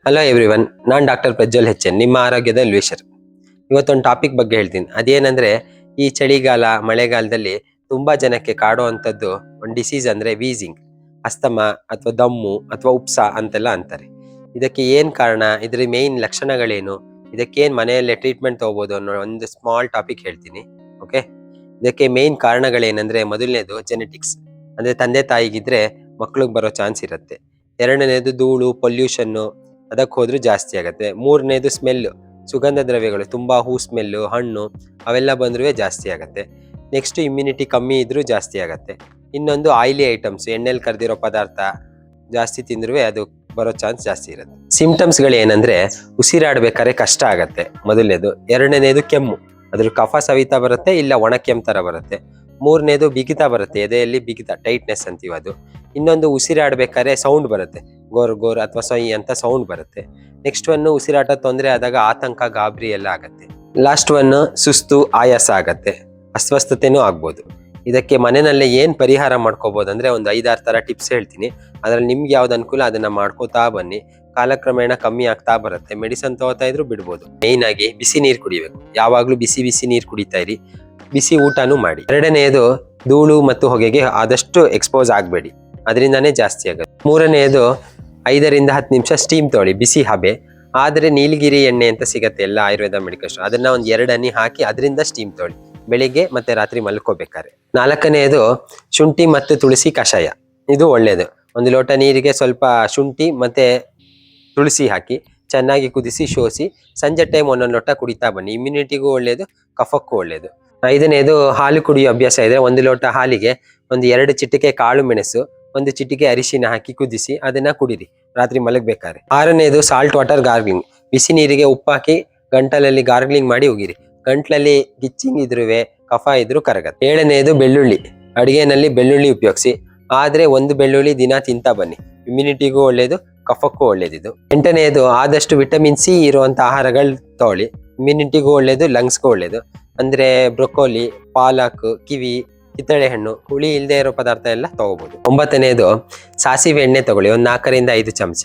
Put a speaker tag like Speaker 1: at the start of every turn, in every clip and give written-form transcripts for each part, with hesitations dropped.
Speaker 1: Hello everyone, ನಾನು doctor Prajwal H N, ನಿಮ್ಮ ಆರೋಗ್ಯದ ಲ್ಯೂಷರ್. ಇವತ್ತೊಂದು ಟಾಪಿಕ್ ಬಗ್ಗೆ ಹೇಳ್ತೀನಿ. ಅದೇನಂದ್ರೆ, ಈ ಚಳಿಗಾಲ ಮಳೆಗಾಲದಲ್ಲಿ ತುಂಬಾ ಜನಕ್ಕೆ ಕಾಡುವಂಥದ್ದು ಒಂದು ಡಿಸೀಸ್ ಅಂದ್ರೆ ವೀಸಿಂಗ್, ಅಸ್ತಮ ಅಥವಾ ದಮ್ಮು ಅಥವಾ ಉಪ್ಸ ಅಂತೆಲ್ಲ ಅಂತಾರೆ. ಇದಕ್ಕೆ ಏನ್ ಕಾರಣ, ಇದ್ರ ಮೇನ್ ಲಕ್ಷಣಗಳೇನು, ಇದಕ್ಕೇನ್ ಮನೆಯಲ್ಲೇ ಟ್ರೀಟ್ಮೆಂಟ್ ತಗೋಬಹುದು ಅನ್ನೋ ಒಂದು ಸ್ಮಾಲ್ ಟಾಪಿಕ್ ಹೇಳ್ತೀನಿ. ಓಕೆ, ಇದಕ್ಕೆ ಮೇನ್ ಕಾರಣಗಳೇನಂದ್ರೆ, ಮೊದಲನೇದು ಜೆನೆಟಿಕ್ಸ್, ಅಂದ್ರೆ ತಂದೆ ತಾಯಿಗಿದ್ರೆ ಮಕ್ಳಿಗೆ ಬರೋ ಚಾನ್ಸ್ ಇರುತ್ತೆ. ಎರಡನೇದು ಧೂಳು, ಪೊಲ್ಯೂಷನ್ನು, ಅದಕ್ಕೆ ಹೋದ್ರೂ ಜಾಸ್ತಿ ಆಗುತ್ತೆ. ಮೂರನೇದು ಸ್ಮೆಲ್ಲು, ಸುಗಂಧ ದ್ರವ್ಯಗಳು, ತುಂಬಾ ಹೂ ಸ್ಮೆಲ್ಲು, ಹಣ್ಣು ಅವೆಲ್ಲ ಬಂದ್ರೂ ಜಾಸ್ತಿ ಆಗುತ್ತೆ. ನೆಕ್ಸ್ಟ್ ಇಮ್ಯುನಿಟಿ ಕಮ್ಮಿ ಇದ್ರೂ ಜಾಸ್ತಿ ಆಗುತ್ತೆ. ಇನ್ನೊಂದು ಆಯಿಲಿ ಐಟಮ್ಸ್, ಎಣ್ಣೆಲಿ ಕರ್ದಿರೋ ಪದಾರ್ಥ ಜಾಸ್ತಿ ತಿಂದ್ರೂ ಅದು ಬರೋ ಚಾನ್ಸ್ ಜಾಸ್ತಿ ಇರುತ್ತೆ. ಸಿಂಪ್ಟಮ್ಸ್ಗಳು ಏನಂದ್ರೆ, ಉಸಿರಾಡ್ಬೇಕಾದ್ರೆ ಕಷ್ಟ ಆಗತ್ತೆ ಮೊದಲನೇದು. ಎರಡನೇದು ಕೆಮ್ಮು, ಅದ್ರ ಕಫ ಸವಿತಾ ಬರುತ್ತೆ, ಇಲ್ಲ ಒಣ ಕೆಮ್ಮು ತರ ಬರುತ್ತೆ. ಮೂರನೇದು ಬಿಗಿತ ಬರುತ್ತೆ, ಎದೆಯಲ್ಲಿ ಬಿಗಿತ, ಟೈಟ್ನೆಸ್ ಅಂತೀವಿ ಅದು. ಇನ್ನೊಂದು ಉಸಿರಾಡ್ಬೇಕಾದ್ರೆ ಸೌಂಡ್ ಬರುತ್ತೆ, ಗೋರ್ ಗೋರ್ ಅಥವಾ ಸೊಯ್ ಅಂತ ಸೌಂಡ್ ಬರುತ್ತೆ. ನೆಕ್ಸ್ಟ್ ಒನ್ ಉಸಿರಾಟ ತೊಂದರೆ ಆದಾಗ ಆತಂಕ, ಗಾಬರಿ ಎಲ್ಲ ಆಗತ್ತೆ. ಲಾಸ್ಟ್ ಒನ್ ಸುಸ್ತು, ಆಯಾಸ ಆಗತ್ತೆ, ಅಸ್ವಸ್ಥತೆನೂ ಆಗ್ಬೋದು. ಇದಕ್ಕೆ ಮನೆಯಲ್ಲೇ ಏನ್ ಪರಿಹಾರ ಮಾಡ್ಕೋಬಹುದು ಅಂದ್ರೆ, ಒಂದು 5-6 ತರ ಟಿಪ್ಸ್ ಹೇಳ್ತೀನಿ. ಅದ್ರಲ್ಲಿ ನಿಮ್ಗೆ ಯಾವ್ದು ಅನುಕೂಲ ಅದನ್ನ ಮಾಡ್ಕೋತಾ ಬನ್ನಿ. ಕಾಲಕ್ರಮೇಣ ಕಮ್ಮಿ ಆಗ್ತಾ ಬರುತ್ತೆ. ಮೆಡಿಸನ್ ತಗೋತಾ ಇದ್ರು ಬಿಡ್ಬೋದು. ಮೇಯ್ನ್ ಆಗಿ ಬಿಸಿ ನೀರು ಕುಡಿಬೇಕು, ಯಾವಾಗ್ಲೂ ಬಿಸಿ ಬಿಸಿ ನೀರು ಕುಡಿತಾ ಇರಿ. ಬಿಸಿ ಊಟನೂ ಮಾಡಿ. ಎರಡನೆಯದು ಧೂಳು ಮತ್ತು ಹೊಗೆಗೆ ಆದಷ್ಟು ಎಕ್ಸ್ಪೋಸ್ ಆಗಬೇಡಿ, ಅದರಿಂದಾನೇ ಜಾಸ್ತಿ ಆಗುತ್ತೆ. ಮೂರನೆಯದು 5-10 ನಿಮಿಷ ಸ್ಟೀಮ್ ತೊಗೊಳ್ಳಿ, ಬಿಸಿ ಹಬೆ. ಆದ್ರೆ ನೀಲಗಿರಿ ಎಣ್ಣೆ ಅಂತ ಸಿಗತ್ತೆ ಎಲ್ಲ ಆಯುರ್ವೇದ ಮೆಡಿಕಲ್ ಸ್ಟೋರ್, ಅದನ್ನ ಒಂದು 2 ಹನಿ ಹಾಕಿ ಅದರಿಂದ ಸ್ಟೀಮ್ ತೊಗೊಳ್ಳಿ, ಬೆಳಿಗ್ಗೆ ಮತ್ತೆ ರಾತ್ರಿ ಮಲ್ಕೋಬೇಕಾದ್ರೆ. ನಾಲ್ಕನೆಯದು ಶುಂಠಿ ಮತ್ತು ತುಳಸಿ ಕಷಾಯ, ಇದು ಒಳ್ಳೇದು. 1 ಲೋಟ ನೀರಿಗೆ ಸ್ವಲ್ಪ ಶುಂಠಿ ಮತ್ತೆ ತುಳಸಿ ಹಾಕಿ ಚೆನ್ನಾಗಿ ಕುದಿಸಿ ಶೋಸಿ ಸಂಜೆ ಟೈಮ್ 1 ಲೋಟ ಕುಡಿತಾ ಬನ್ನಿ. ಇಮ್ಯುನಿಟಿಗೂ ಒಳ್ಳೇದು, ಕಫಕ್ಕೂ ಒಳ್ಳೇದು. ಐದನೇದು ಹಾಲು ಕುಡಿಯೋ ಅಭ್ಯಾಸ ಇದ್ರೆ 1 ಲೋಟ ಹಾಲಿಗೆ 2 ಚಿಟಿಕೆ ಕಾಳು ಮೆಣಸು, 1 ಚಿಟಿಕೆ ಅರಿಶಿನ ಹಾಕಿ ಕುದಿಸಿ ಅದನ್ನ ಕುಡಿರಿ ರಾತ್ರಿ ಮಲಗಬೇಕಾದ್ರೆ. ಆರನೇದು ಸಾಲ್ಟ್ ವಾಟರ್ ಗಾರ್ಗ್ಲಿಂಗ್, ಬಿಸಿ ನೀರಿಗೆ ಉಪ್ಪು ಹಾಕಿ ಗಂಟಲಲ್ಲಿ ಗಾರ್ಗ್ಲಿಂಗ್ ಮಾಡಿ ಹೋಗಿರಿ. ಗಂಟ್ಲಲ್ಲಿ ಗಿಚ್ಚಿಂಗ್ ಇದ್ರುವೆ, ಕಫ ಇದ್ರೂ ಕರಗತ್ತೆ. ಏಳನೇದು ಬೆಳ್ಳುಳ್ಳಿ, ಅಡಿಗೆನಲ್ಲಿ ಬೆಳ್ಳುಳ್ಳಿ ಉಪಯೋಗಿಸಿ, ಆದ್ರೆ 1 ಬೆಳ್ಳುಳ್ಳಿ ದಿನ ತಿಂತಾ ಬನ್ನಿ, ಇಮ್ಯುನಿಟಿಗೂ ಒಳ್ಳೇದು, ಕಫಕ್ಕೂ ಒಳ್ಳೇದಿದು. ಎಂಟನೆಯದು ಆದಷ್ಟು ವಿಟಮಿನ್ ಸಿ ಇರುವಂತ ಆಹಾರಗಳು ತಗೊಳ್ಳಿ, ಇಮ್ಯುನಿಟಿಗೂ ಒಳ್ಳೇದು, ಲಂಗ್ಸ್ಗೂ ಒಳ್ಳೇದು. ಅಂದ್ರೆ ಬ್ರೊಕೋಲಿ, ಪಾಲಕ್, ಕಿವಿ, ಕಿತ್ತಳೆ ಹಣ್ಣು, ಹುಳಿ ಇಲ್ಲದೆ ಇರೋ ಪದಾರ್ಥ ಎಲ್ಲ ತಗೋಬಹುದು. 9ನೇದು ಸಾಸಿವೆ ಎಣ್ಣೆ ತಗೊಳ್ಳಿ, 4-5 ಚಮಚ.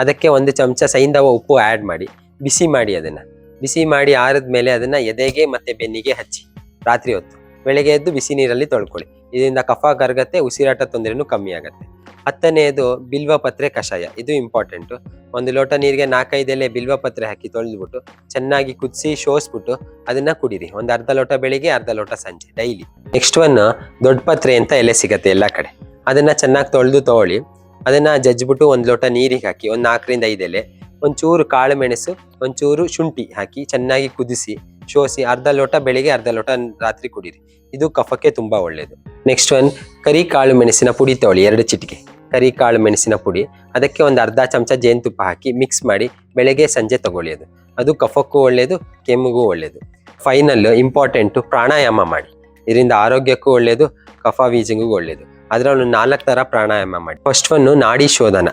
Speaker 1: ಅದಕ್ಕೆ 1 ಚಮಚ ಸೈಂಧವ ಉಪ್ಪು ಆಡ್ ಮಾಡಿ ಬಿಸಿ ಮಾಡಿ, ಅದನ್ನ ಬಿಸಿ ಮಾಡಿ ಆರಿದ್ಮೇಲೆ ಅದನ್ನ ಎದೆಗೆ ಮತ್ತೆ ಬೆನ್ನಿಗೆ ಹಚ್ಚಿ ರಾತ್ರಿ ಹೊತ್ತು. ಬೆಳಗ್ಗೆ ಎದ್ದು ಬಿಸಿ ನೀರಲ್ಲಿ ತೊಳ್ಕೊಳ್ಳಿ, ಇದರಿಂದ ಕಫ ಕರಗತ್ತೆ, ಉಸಿರಾಟ ತೊಂದರೆನೂ ಕಮ್ಮಿ ಆಗತ್ತೆ. 10ನೇದು ಬಿಲ್ವ ಪತ್ರೆ ಕಷಾಯ, ಇದು ಇಂಪಾರ್ಟೆಂಟ್. 1 ಲೋಟ ನೀರಿಗೆ 4-5 ಎಲೆ ಬಿಲ್ವ ಪತ್ರೆ ಹಾಕಿ ತೊಳೆದ್ಬಿಟ್ಟು ಚೆನ್ನಾಗಿ ಕುದಿಸಿ ಶೋಸ್ಬಿಟ್ಟು ಅದನ್ನ ಕುಡಿರಿ. 1 ಅರ್ಧ ಲೋಟ ಬೆಳಿಗ್ಗೆ, ಅರ್ಧ ಲೋಟ ಸಂಜೆ, ಡೈಲಿ. ನೆಕ್ಸ್ಟ್ ಒನ್ ದೊಡ್ಡ ಪತ್ರೆ ಅಂತ ಎಲೆ ಸಿಗತ್ತೆ ಎಲ್ಲ ಕಡೆ, ಅದನ್ನ ಚೆನ್ನಾಗಿ ತೊಳೆದು ತಗೊಳ್ಳಿ. ಅದನ್ನ ಜಜ್ಜಿಬಿಟ್ಟು 1 ಲೋಟ ನೀರಿಗೆ ಹಾಕಿ 4-5 ಎಲೆ, ಒಂಚೂರು ಕಾಳು ಮೆಣಸು, ಒಂಚೂರು ಶುಂಠಿ ಹಾಕಿ ಚೆನ್ನಾಗಿ ಕುದಿಸಿ ಶೋಸಿ ಅರ್ಧ ಲೋಟ ಬೆಳಿಗ್ಗೆ, ಅರ್ಧ ಲೋಟ ರಾತ್ರಿ ಕುಡಿರಿ. ಇದು ಕಫಕ್ಕೆ ತುಂಬಾ ಒಳ್ಳೇದು. ನೆಕ್ಸ್ಟ್ ಒನ್ ಕರಿ ಕಾಳು ಮೆಣಸಿನ ಪುಡಿ ತಗೊಳ್ಳಿ, 2 ಚಿಟಿಕೆ ಕರಿ ಕಾಳು ಮೆಣಸಿನ ಪುಡಿ. ಅದಕ್ಕೆ 1 ಅರ್ಧ ಚಮಚ ಜೇನುತುಪ್ಪ ಹಾಕಿ ಮಿಕ್ಸ್ ಮಾಡಿ ಬೆಳಗ್ಗೆ ಸಂಜೆ ತಗೊಳ್ಳಿ. ಅದು ಕಫಕ್ಕೂ ಒಳ್ಳೇದು, ಕೆಮ್ಮಿಗೂ ಒಳ್ಳೇದು. ಫೈನಲ್ ಇಂಪಾರ್ಟೆಂಟು, ಪ್ರಾಣಾಯಾಮ ಮಾಡಿ, ಇದರಿಂದ ಆರೋಗ್ಯಕ್ಕೂ ಒಳ್ಳೇದು, ಕಫ ವೀಸಿಂಗೂ ಒಳ್ಳೇದು. ಅದರಲ್ಲಿ 4 ತರ ಪ್ರಾಣಾಯಾಮ ಮಾಡಿ. ಫಸ್ಟ್ ಒನ್ ನಾಡಿ ಶೋಧನ,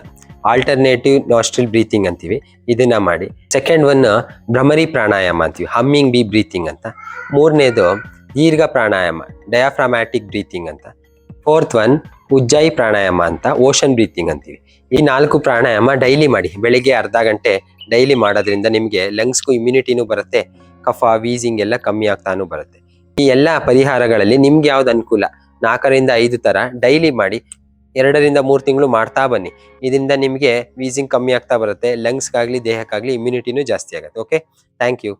Speaker 1: ಆಲ್ಟರ್ನೇಟಿವ್ ನಾಸ್ಟ್ರಿಲ್ ಬ್ರೀತಿಂಗ್ ಅಂತೀವಿ, ಇದನ್ನ ಮಾಡಿ. ಸೆಕೆಂಡ್ ಒನ್ ಭ್ರಮರಿ ಪ್ರಾಣಾಯಾಮ ಅಂತೀವಿ, ಹಮ್ಮಿಂಗ್ ಬಿ ಬ್ರೀತಿಂಗ್ ಅಂತ. ಮೂರನೇದು ದೀರ್ಘ ಪ್ರಾಣಾಯಾಮ, ಡಯಾಫ್ರಾಮ್ಯಾಟಿಕ್ ಬ್ರೀತಿಂಗ್ ಅಂತ. ಫೋರ್ತ್ ಒನ್ ಉಜ್ಜಾಯಿ ಪ್ರಾಣಾಯಾಮ ಅಂತ, ಓಷನ್ ಬ್ರೀತಿಂಗ್ ಅಂತೀವಿ. ಈ 4 ಪ್ರಾಣಾಯಾಮ ಡೈಲಿ ಮಾಡಿ, ಬೆಳಿಗ್ಗೆ ಅರ್ಧ ಗಂಟೆ ಡೈಲಿ ಮಾಡೋದ್ರಿಂದ ನಿಮಗೆ ಲಂಗ್ಸ್ಗೂ ಇಮ್ಯುನಿಟಿನೂ ಬರುತ್ತೆ, ಕಫ ವೀಸಿಂಗ್ ಎಲ್ಲ ಕಮ್ಮಿ ಆಗ್ತಾನೂ ಬರುತ್ತೆ. ಈ ಎಲ್ಲ ಪರಿಹಾರಗಳಲ್ಲಿ ನಿಮ್ಗೆ ಯಾವ್ದು ಅನುಕೂಲ, 4-5 ತರ ಡೈಲಿ ಮಾಡಿ, 2-3 ತಿಂಗಳು ಮಾಡ್ತಾ ಬನ್ನಿ. ಇದರಿಂದ ನಿಮಗೆ ವೀಸಿಂಗ್ ಕಮ್ಮಿ ಆಗ್ತಾ ಬರುತ್ತೆ, ಲಂಗ್ಸ್ಗಾಗ್ಲಿ ದೇಹಕ್ಕಾಗ್ಲಿ ಇಮ್ಯುನಿಟಿನೂ ಜಾಸ್ತಿ ಆಗುತ್ತೆ. Okay, thank you.